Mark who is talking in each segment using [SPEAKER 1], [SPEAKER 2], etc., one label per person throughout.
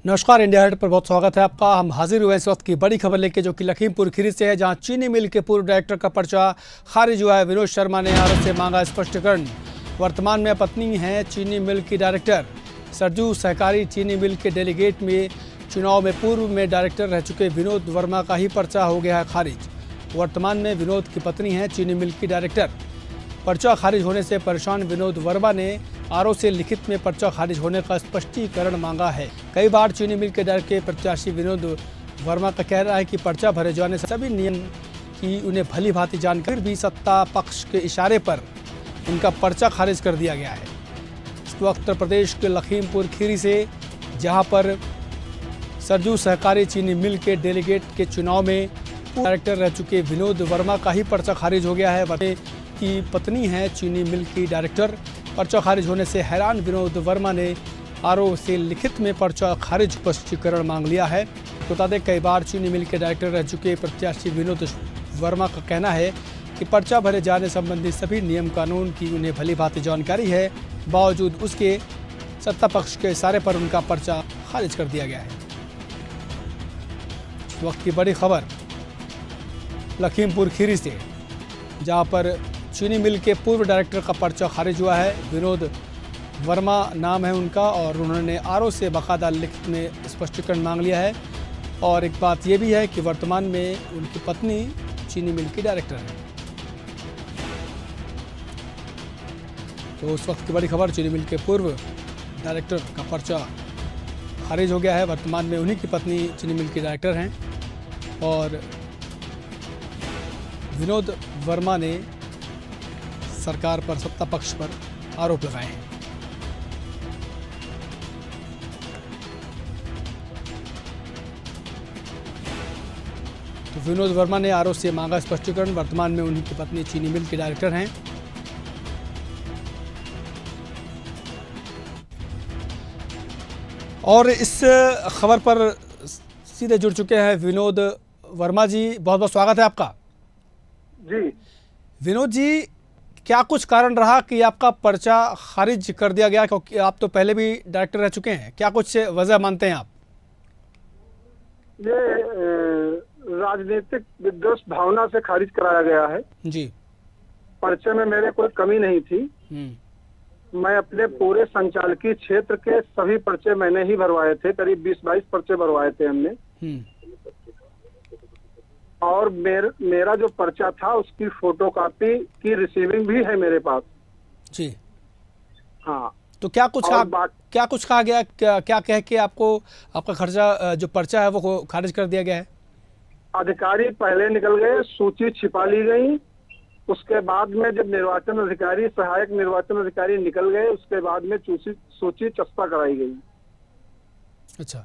[SPEAKER 1] नमस्कार, इंडिया हाट पर बहुत स्वागत है आपका। हम हाजिर हुए इस वक्त की बड़ी खबर लेके, जो कि लखीमपुर खीरी से है, जहां चीनी मिल के पूर्व डायरेक्टर का पर्चा खारिज हुआ है। विनोद शर्मा ने आरोप से मांगा स्पष्टीकरण। वर्तमान में पत्नी हैं चीनी मिल की डायरेक्टर। सरजू सहकारी चीनी मिल के डेलीगेट में चुनाव में पूर्व में डायरेक्टर रह चुके विनोद वर्मा का ही पर्चा हो गया है खारिज। वर्तमान में विनोद की पत्नी हैं चीनी मिल की डायरेक्टर। पर्चा खारिज होने से परेशान विनोद वर्मा ने आरओ से लिखित में पर्चा खारिज होने का स्पष्टीकरण मांगा है। कई बार चीनी मिल के डायरेक्टर के प्रत्याशी विनोद वर्मा का कहना है कि पर्चा भरे जाने से सभी नियम की उन्हें भली भांति जानकारी भी सत्ता पक्ष के इशारे पर उनका पर्चा खारिज कर दिया गया है। इस वक्त उत्तर प्रदेश के लखीमपुर खीरी से, जहां पर सरजू सहकारी चीनी मिल के डेलीगेट के चुनाव में डायरेक्टर रह चुके विनोद वर्मा का ही पर्चा खारिज हो गया है। वह की पत्नी है चीनी मिल की डायरेक्टर। पर्चा खारिज होने से हैरान विनोद वर्मा ने आरओ से लिखित में पर्चा खारिज स्पष्टीकरण मांग लिया है। बता दें, कई बार चीनी मिल के डायरेक्टर रह चुके प्रत्याशी विनोद वर्मा का कहना है कि पर्चा भरे जाने संबंधी सभी नियम कानून की उन्हें भली भांति जानकारी है, बावजूद उसके सत्ता पक्ष के इशारे पर उनका पर्चा खारिज कर दिया गया है। इस वक्त की बड़ी खबर लखीमपुर खीरी से, जहां पर चीनी मिल के पूर्व डायरेक्टर का पर्चा खारिज हुआ है। विनोद वर्मा नाम है उनका, और उन्होंने आरओ से बाकायदा लिखित में स्पष्टीकरण मांग लिया है। और एक बात यह भी है कि वर्तमान में उनकी पत्नी चीनी मिल की डायरेक्टर है। तो उस वक्त की बड़ी खबर, चीनी मिल के पूर्व डायरेक्टर का पर्चा खारिज हो गया है। वर्तमान में उन्हीं की पत्नी चीनी मिल की डायरेक्टर हैं, और विनोद वर्मा ने सरकार पर, सत्ता पक्ष पर आरोप लगाए हैं। तो विनोद वर्मा ने आरोप से मांगा स्पष्टीकरण। वर्तमान में उन्हीं की पत्नी चीनी मिल के डायरेक्टर हैं। और इस खबर पर सीधे जुड़ चुके हैं विनोद वर्मा जी। बहुत बहुत स्वागत है आपका
[SPEAKER 2] जी।
[SPEAKER 1] विनोद जी, क्या कुछ कारण रहा कि आपका पर्चा खारिज कर दिया गया? क्योंकि आप तो पहले भी डायरेक्टर रह चुके हैं। क्या कुछ वजह मानते हैं आप?
[SPEAKER 2] ये राजनीतिक विद्वेष भावना से खारिज कराया गया है
[SPEAKER 1] जी।
[SPEAKER 2] पर्चे में मेरे कोई कमी नहीं थी। मैं अपने पूरे संचालकीय क्षेत्र के सभी पर्चे मैंने ही भरवाए थे। करीब 20-22 पर्चे भरवाए थे हमने। और मेरा जो पर्चा था उसकी फोटोकॉपी की रिसीविंग भी है मेरे पास
[SPEAKER 1] जी।
[SPEAKER 2] हाँ।
[SPEAKER 1] तो क्या कुछ कहा गया? क्या कह के आपको आपका खर्चा जो पर्चा है वो खारिज कर दिया गया है?
[SPEAKER 2] अधिकारी पहले निकल गए, सूची छिपा ली गई। उसके बाद में जब निर्वाचन अधिकारी, सहायक निर्वाचन अधिकारी निकल गए, उसके बाद में सूची चस्पा कराई गई।
[SPEAKER 1] अच्छा,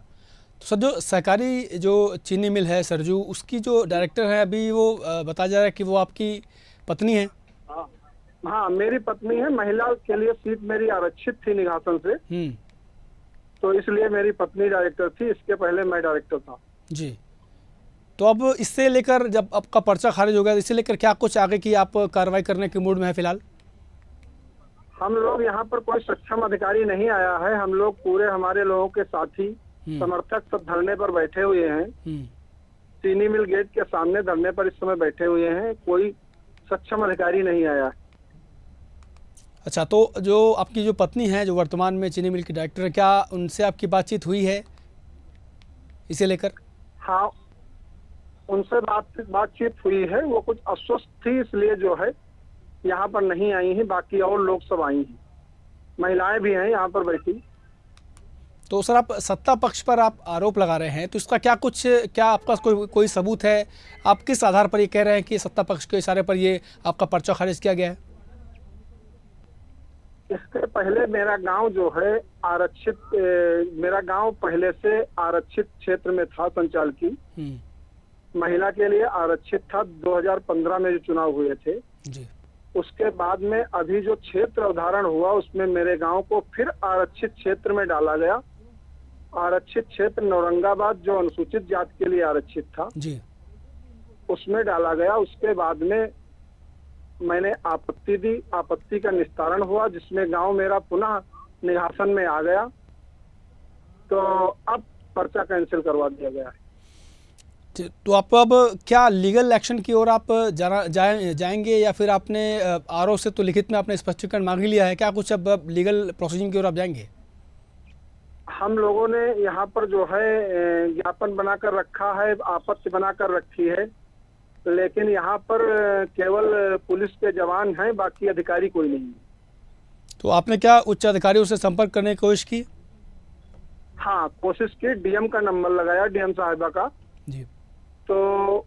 [SPEAKER 1] तो सर, जो सहकारी जो चीनी मिल है सरजू, उसकी जो डायरेक्टर है अभी, वो बताया जा रहा है कि वो आपकी पत्नी है।
[SPEAKER 2] हाँ, मेरी पत्नी है। महिला के लिए सीट मेरी आरक्षित थी निघासन से, तो इसलिए मेरी पत्नी डायरेक्टर थी। इसके पहले मैं डायरेक्टर था
[SPEAKER 1] जी। तो अब इससे लेकर, जब आपका पर्चा खारिज हो गया, इससे लेकर क्या कुछ आगे की आप कार्रवाई करने के मूड में है फिलहाल?
[SPEAKER 2] हम लोग यहाँ पर कोई सक्षम अधिकारी नहीं आया है। हम लोग पूरे हमारे लोगों के साथी समर्थक सब धरने पर बैठे हुए हैं। चीनी मिल गेट के सामने धरने पर इस समय बैठे हुए हैं। कोई सक्षम अधिकारी नहीं आया।
[SPEAKER 1] अच्छा, तो जो आपकी जो पत्नी है, जो वर्तमान में चीनी मिल की डायरेक्टर है, क्या उनसे आपकी बातचीत हुई है इसे लेकर?
[SPEAKER 2] हाँ, उनसे बातचीत हुई है। वो कुछ अस्वस्थ थी, इसलिए जो है यहाँ पर नहीं आई हैं। बाकी और लोग सब आई हैं, महिलाएं भी हैं यहाँ पर बैठी।
[SPEAKER 1] तो सर, आप सत्ता पक्ष पर आप आरोप लगा रहे हैं, तो इसका क्या आपका कोई सबूत है? आप किस आधार पर ये कह रहे हैं कि सत्ता पक्ष के इशारे पर ये आपका पर्चा खारिज किया गया है?
[SPEAKER 2] इसके पहले मेरा गांव जो है आरक्षित, मेरा गांव पहले से आरक्षित क्षेत्र में था। संचालकी महिला के लिए आरक्षित था। 2015 में जो चुनाव हुए थे
[SPEAKER 1] जी।
[SPEAKER 2] उसके बाद में अभी जो क्षेत्र अवधारण हुआ, उसमें मेरे गांव को फिर आरक्षित क्षेत्र में डाला गया। आरक्षित क्षेत्र नौरंगाबाद जो अनुसूचित जाति के लिए आरक्षित था
[SPEAKER 1] जी,
[SPEAKER 2] उसमें डाला गया। उसके बाद में मैंने आपत्ति दी। आपत्ति का निस्तारण हुआ, जिसमें गांव मेरा पुनः निघासन में आ गया। तो अब पर्चा कैंसिल करवा दिया गया है।
[SPEAKER 1] तो आप अब क्या लीगल एक्शन की ओर आप जाएंगे या फिर आपने आरओ से तो लिखित में आपने स्पष्टीकरण मांग ही लिया है, क्या कुछ अब लीगल प्रोसीजिंग की ओर आप जाएंगे?
[SPEAKER 2] हम लोगों ने यहाँ पर जो है ज्ञापन बनाकर रखा है, आपत्ति बनाकर रखी है, लेकिन यहाँ पर केवल पुलिस के जवान हैं, बाकी अधिकारी कोई नहीं है।
[SPEAKER 1] तो आपने क्या उच्च अधिकारियों से संपर्क करने की कोशिश की?
[SPEAKER 2] हाँ, कोशिश की, डीएम का नंबर लगाया, डीएम साहिबा का
[SPEAKER 1] जी।
[SPEAKER 2] तो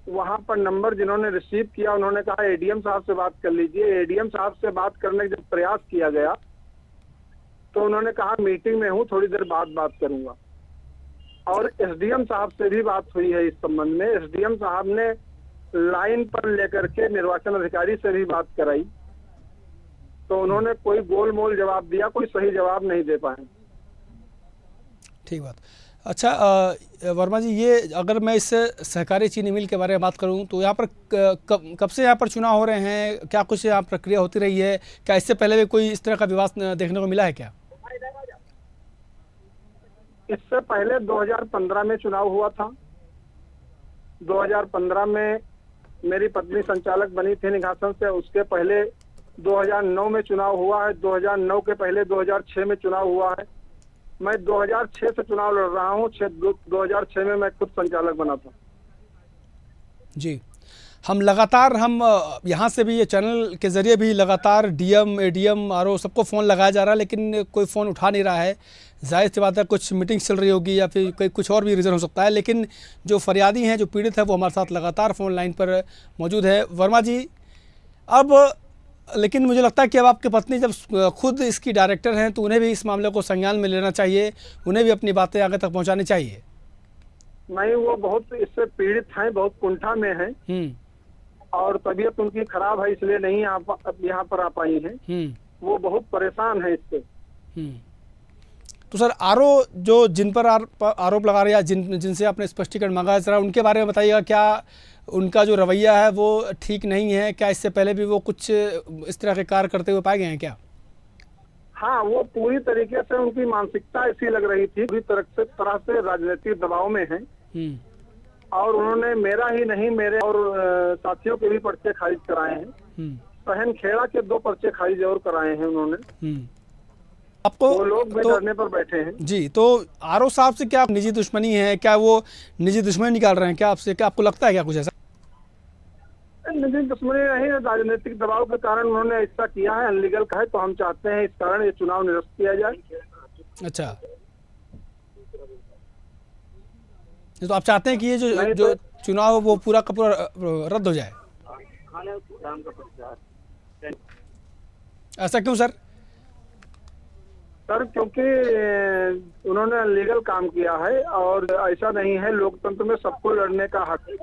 [SPEAKER 2] वहाँ पर नंबर जिन्होंने रिसीव किया उन्होंने कहा एडीएम साहब से बात कर लीजिए। एडीएम साहब से बात करने का जब प्रयास किया गया तो उन्होंने कहा मीटिंग में हूँ, थोड़ी देर बाद बात करूंगा। और एसडीएम साहब से भी बात हुई है इस संबंध में। एसडीएम साहब ने लाइन पर लेकर के निर्वाचन अधिकारी से भी बात कराई, तो उन्होंने कोई गोलमोल जवाब दिया, कोई सही जवाब नहीं दे पाए।
[SPEAKER 1] ठीक बात। अच्छा वर्मा जी, ये अगर मैं इस सहकारी चीनी मिल के बारे में बात करूं तो यहाँ पर कब से यहाँ पर चुनाव हो रहे हैं, क्या कुछ यहाँ प्रक्रिया होती रही है, क्या इससे पहले भी कोई इस तरह का विवाद देखने को मिला है क्या?
[SPEAKER 2] इससे पहले 2015 में चुनाव हुआ था। 2015 में मेरी पत्नी संचालक बनी थी निघासन से। उसके पहले 2009 में चुनाव हुआ है। 2009 के पहले 2006 में चुनाव हुआ है। मैं 2006 से चुनाव लड़ रहा हूँ। 2006 में मैं खुद संचालक बना था।
[SPEAKER 1] जी, हम लगातार यहाँ से भी, ये चैनल के जरिए भी लगातार डीएम, एडीएम, आरओ सबको फ़ोन लगाया जा रहा है, लेकिन कोई फ़ोन उठा नहीं रहा है। जाहिर सी बात है, कुछ मीटिंग चल रही होगी या फिर कोई कुछ और भी रीज़न हो सकता है, लेकिन जो फरियादी हैं, जो पीड़ित है, वो हमारे साथ लगातार फ़ोन लाइन पर मौजूद है। वर्मा जी, अब लेकिन मुझे लगता है कि अब आपकी पत्नी जब खुद इसकी डायरेक्टर हैं तो उन्हें भी इस मामले को संज्ञान में लेना चाहिए, उन्हें भी अपनी बातें आगे तक पहुँचानी चाहिए।
[SPEAKER 2] नहीं, वो बहुत इससे पीड़ित हैं, बहुत कुंठा में हैं और तबीयत उनकी खराब है, इसलिए नहीं यहाँ पर आ पाई हैं। वो बहुत परेशान है इससे।
[SPEAKER 1] तो सर, आरओ जो जिन पर आरोप लगा रहे हैं, जिनसे आपने स्पष्टीकरण मांगा है, जरा उनके बारे में बताइएगा। क्या उनका जो रवैया है वो ठीक नहीं है? क्या इससे पहले भी वो कुछ इस तरह के कार्य करते हुए पाए गए हैं क्या?
[SPEAKER 2] हाँ, वो पूरी तरीके से उनकी मानसिकता ऐसी लग रही थी, पूरी तरह से राजनीतिक दबाव में है। और उन्होंने मेरा ही नहीं, मेरे और साथियों के भी पर्चे खारिज कराए हैं। सहन खेड़ा के 2 पर्चे खारिज और कराए हैं उन्होंने।
[SPEAKER 1] आपको
[SPEAKER 2] वो लोग भी डरने पर बैठे हैं।
[SPEAKER 1] जी, तो आरओ साहब से क्या निजी दुश्मनी है? क्या वो निजी दुश्मनी निकाल रहे हैं क्या आपसे? क्या आपको लगता है क्या कुछ ऐसा?
[SPEAKER 2] निजी दुश्मनी नहीं, राजनीतिक दबाव के कारण उन्होंने ऐसा किया है। अनलीगल का है, तो हम चाहते हैं इस कारण ये चुनाव निरस्त किया जाए।
[SPEAKER 1] अच्छा, तो आप चाहते हैं कि ये जो चुनाव वो पूरा का पूरा रद्द हो जाए? ऐसा क्यों सर?
[SPEAKER 2] सर, क्योंकि उन्होंने अनलीगल काम किया है और ऐसा नहीं है। लोकतंत्र में सबको लड़ने का हक है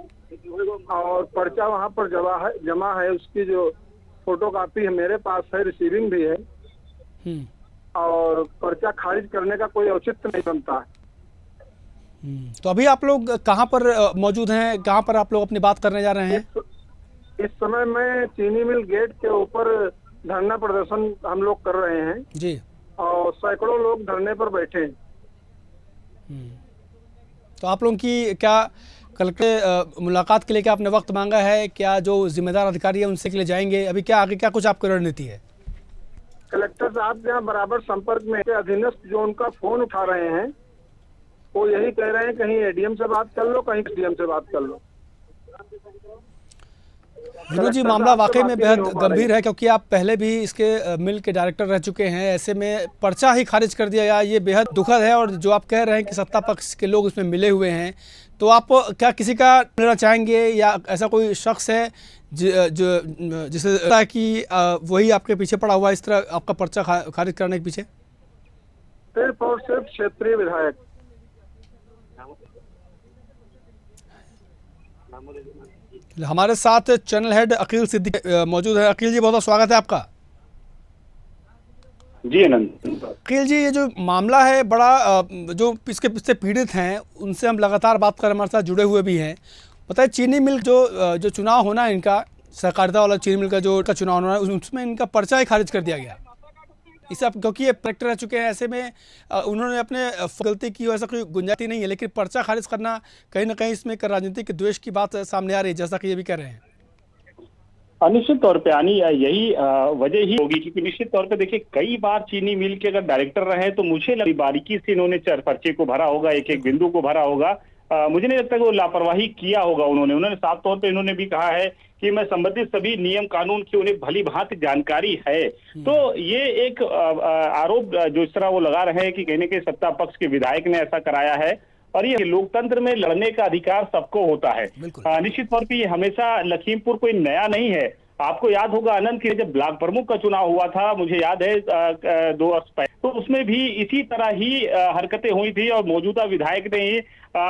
[SPEAKER 2] और पर्चा वहाँ पर जमा है। उसकी जो फोटोकॉपी है मेरे पास है, रिसीविंग भी है। और पर्चा खारिज करने का कोई औचित्य नहीं बनता है।
[SPEAKER 1] तो अभी आप लोग कहाँ पर मौजूद हैं? कहाँ पर आप लोग अपनी बात करने जा रहे हैं?
[SPEAKER 2] इस समय मैं चीनी मिल गेट के ऊपर धरना प्रदर्शन हम लोग कर रहे हैं
[SPEAKER 1] जी,
[SPEAKER 2] और सैकड़ों लोग धरने पर बैठे हैं।
[SPEAKER 1] तो आप लोगों की क्या कल के मुलाकात के लिए क्या आपने वक्त मांगा है? क्या जो जिम्मेदार अधिकारी है उनसे के लिए जाएंगे? अभी क्या आगे क्या कुछ आपकी रणनीति है?
[SPEAKER 2] कलेक्टर साहब के यहाँ बराबर संपर्क में है। अधीनस्थ जो उनका फोन उठा रहे हैं वो यही कह रहे हैं कहीं एडीएम से बात कर लो, कहीं डीएम से बात कर लो।
[SPEAKER 1] विनोद जी, मामला वाकई में बेहद गंभीर है, क्योंकि आप पहले भी इसके मिल के डायरेक्टर रह चुके हैं। ऐसे में पर्चा ही खारिज कर दिया गया, ये बेहद दुखद है। और जो आप कह रहे हैं कि सत्ता पक्ष के लोग इसमें मिले हुए हैं, तो आप क्या किसी का मिलना चाहेंगे या ऐसा कोई शख्स है जिसे लगता है कि वही आपके पीछे पड़ा हुआ इस तरह आपका पर्चा खारिज करने के पीछे?
[SPEAKER 2] सिर्फ और सिर्फ क्षेत्रीय विधायक।
[SPEAKER 1] हमारे साथ चैनल हेड अकील सिद्दीकी मौजूद है। अकील जी, बहुत बहुत स्वागत है आपका।
[SPEAKER 3] जी अनंत।
[SPEAKER 1] अकील जी, ये जो मामला है बड़ा, जो इसके पीछे पीड़ित हैं उनसे हम लगातार बात कर, हमारे साथ जुड़े हुए भी हैं। बताइए, चीनी मिल जो चुनाव होना है इनका, सहकारिता वाला चीनी मिल का जो चुनाव होना है, उसमें इनका पर्चा ही खारिज कर दिया गया। इसे आप क्योंकि ये डायरेक्टर रह चुके हैं, ऐसे में उन्होंने अपने गलती की हो ऐसा कोई गुंजाइश नहीं है, लेकिन पर्चा खारिज करना कहीं ना कहीं इसमें एक राजनीतिक द्वेष की बात सामने आ रही है, जैसा कि ये भी कह रहे हैं।
[SPEAKER 3] निश्चित तौर पे आनी यही वजह ही होगी, क्योंकि निश्चित तौर पे देखिए कई बार चीनी मिल के अगर डायरेक्टर रहे तो मुझे लगी बारीकी से इन्होंने पर्चे को भरा होगा, एक एक बिंदु को भरा होगा। मुझे नहीं लगता कि वो लापरवाही किया होगा उन्होंने साफ तौर पे इन्होंने भी कहा है कि मैं संबंधित सभी नियम कानून की उन्हें भली भांति जानकारी है। तो ये एक आरोप जो इस तरह वो लगा रहे हैं कि कहने के सत्ता पक्ष के विधायक ने ऐसा कराया है, और ये लोकतंत्र में लड़ने का अधिकार सबको होता है। निश्चित तौर पे ये हमेशा लखीमपुर कोई नया नहीं है। आपको याद होगा आनंद की जब ब्लॉक प्रमुख का चुनाव हुआ था, मुझे याद है 2 वर्ष पहले, तो उसमें भी इसी तरह ही हरकतें हुई थी और मौजूदा विधायक ने ही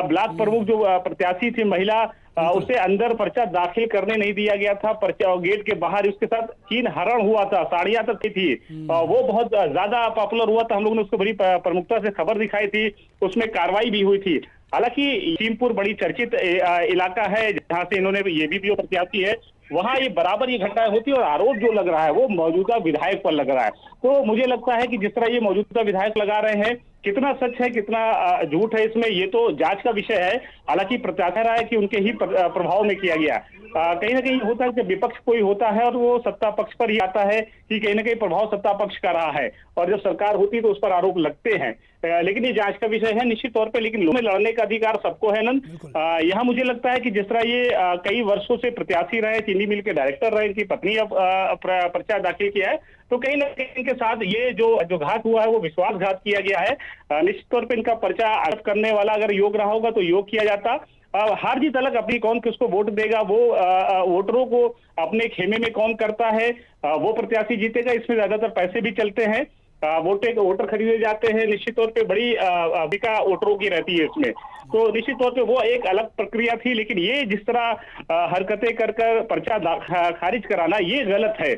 [SPEAKER 3] ब्लॉक प्रमुख जो प्रत्याशी थी महिला, उसे अंदर पर्चा दाखिल करने नहीं दिया गया था। पर्चा गेट के बाहर उसके साथ चीन हरण हुआ था, साड़ियां तक थी। वो बहुत ज्यादा पॉपुलर हुआ था, हम लोगों ने उसको बड़ी प्रमुखता से खबर दिखाई थी, उसमें कार्रवाई भी हुई थी। हालांकि लखीमपुर बड़ी चर्चित इलाका है जहां से इन्होंने ये भी जो प्रत्याशी है वहां ये बराबर ये घटनाएं होती है, और आरोप जो लग रहा है वो मौजूदा विधायक पर लग रहा है। तो मुझे लगता है कि जिस तरह ये मौजूदा विधायक लगा रहे हैं, कितना सच है कितना झूठ है इसमें ये तो जांच का विषय है। हालांकि प्रत्याशा रहा है कि उनके ही प्रभाव में किया गया। कहीं ना कहीं होता है कि विपक्ष कोई होता है और वो सत्ता पक्ष पर ही आता है कि कहीं ना कहीं प्रभाव सत्ता पक्ष का रहा है, और जब सरकार होती है तो उस पर आरोप लगते हैं। लेकिन ये जांच का विषय है निश्चित तौर पे। लेकिन लोगों में लड़ने का अधिकार सबको है नंद। यहाँ मुझे लगता है कि जिस तरह ये कई वर्षों से प्रत्याशी रहे, चीनी मिल के डायरेक्टर रहे, इनकी पत्नी अब पर्चा दाखिल किया है, तो कहीं ना कहीं इनके साथ ये जो घात हुआ है वो विश्वासघात किया गया है। निश्चित तौर पे इनका पर्चा आरोप करने वाला अगर योग रहा होगा तो योग किया जाता। हार जीत अलग, अपनी कौन किसको वोट देगा वो वोटरों को अपने खेमे में कौन करता है वो प्रत्याशी जीतेगा। इसमें ज्यादातर पैसे भी चलते हैं, वोटर खरीदे जाते हैं। निश्चित तौर पे बड़ी भूमिका वोटरों की रहती है इसमें। तो निश्चित तौर पे वो एक अलग प्रक्रिया थी, लेकिन ये जिस तरह हरकतें कर पर्चा खारिज कराना ये गलत है।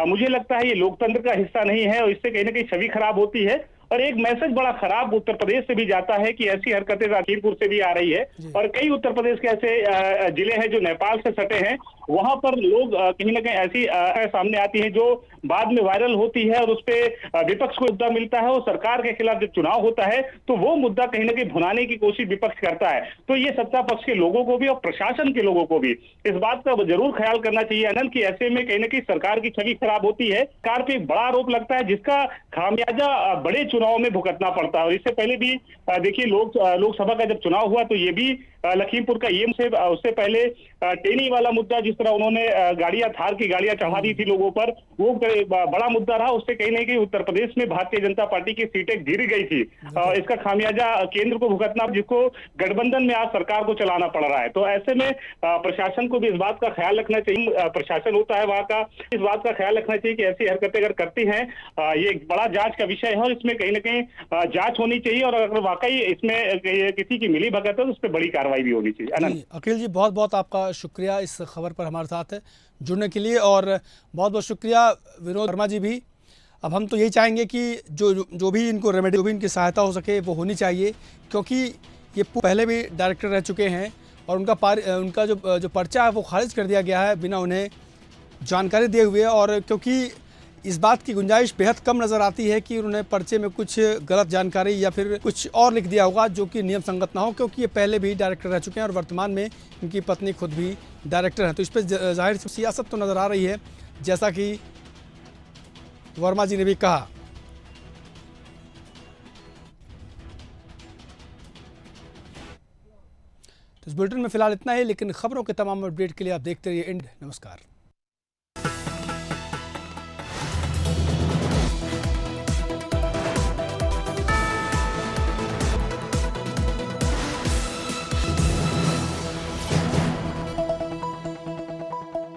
[SPEAKER 3] मुझे लगता है ये लोकतंत्र का हिस्सा नहीं है, और इससे कहीं ना कहीं छवि खराब होती है, और एक मैसेज बड़ा खराब उत्तर प्रदेश से भी जाता है कि ऐसी हरकतें लखीमपुर से भी आ रही है। और कई उत्तर प्रदेश के ऐसे जिले हैं जो नेपाल से सटे हैं, वहां पर लोग कहीं ना कहीं ऐसी सामने आती है जो बाद में वायरल होती है, और उस पर विपक्ष को मुद्दा मिलता है, और सरकार के खिलाफ जब चुनाव होता है तो वो मुद्दा कहीं ना कहीं भुनाने की कोशिश विपक्ष करता है। तो ये सत्ता पक्ष के लोगों को भी और प्रशासन के लोगों को भी इस बात का जरूर ख्याल करना चाहिए आनंद, कि ऐसे में कहीं ना कहीं सरकार की छवि खराब होती है। सरकार पे एक बड़ा आरोप लगता है जिसका खामियाजा बड़े चुनाव में भुगतना पड़ता है। और इससे पहले भी देखिए लोकसभा का जब चुनाव हुआ तो ये भी लखीमपुर का ये उससे पहले टेनी वाला मुद्दा, जिस तरह उन्होंने गाड़ियां थार की गाड़ियां चढ़ा दी थी लोगों पर, वो बड़ा मुद्दा रहा। उससे कहीं ना कहीं उत्तर प्रदेश में भारतीय जनता पार्टी की सीटें गिर गई थी। इसका खामियाजा केंद्र को भुगतना, जिसको गठबंधन में आज सरकार को चलाना पड़ रहा है। तो ऐसे में प्रशासन को भी इस बात का ख्याल रखना चाहिए, प्रशासन होता है वहां का, इस बात का ख्याल रखना चाहिए कि ऐसी हरकतें अगर करती हैं ये एक बड़ा जांच का विषय है, और इसमें कहीं ना कहीं जांच होनी चाहिए, और अगर वाकई इसमें किसी की मिली भगत है तो उस पर बड़ी कार्रवाई भी होनी चाहिए। अनंत,
[SPEAKER 1] अखिल जी बहुत बहुत आपका शुक्रिया इस खबर पर हमारे साथ जुड़ने के लिए, और बहुत बहुत शुक्रिया विनोद वर्मा जी भी। अब हम तो यही चाहेंगे कि जो भी इनको रेमेडी, जो भी इनकी सहायता हो सके वो होनी चाहिए, क्योंकि ये पहले भी डायरेक्टर रह चुके हैं, और उनका जो पर्चा है वो खारिज कर दिया गया है बिना उन्हें जानकारी दिए हुए। और क्योंकि इस बात की गुंजाइश बेहद कम नज़र आती है कि उन्होंने पर्चे में कुछ गलत जानकारी या फिर कुछ और लिख दिया होगा जो कि नियम संगत ना हो, क्योंकि ये पहले भी डायरेक्टर रह चुके हैं और वर्तमान में इनकी पत्नी खुद भी डायरेक्टर हैं। तो इस पर जाहिर सियासत तो नज़र आ रही है, जैसा कि वर्मा जी ने भी कहा। तो इस बुलेटिन में फिलहाल इतना ही, लेकिन खबरों के तमाम अपडेट के लिए आप देखते रहिए इंड। नमस्कार।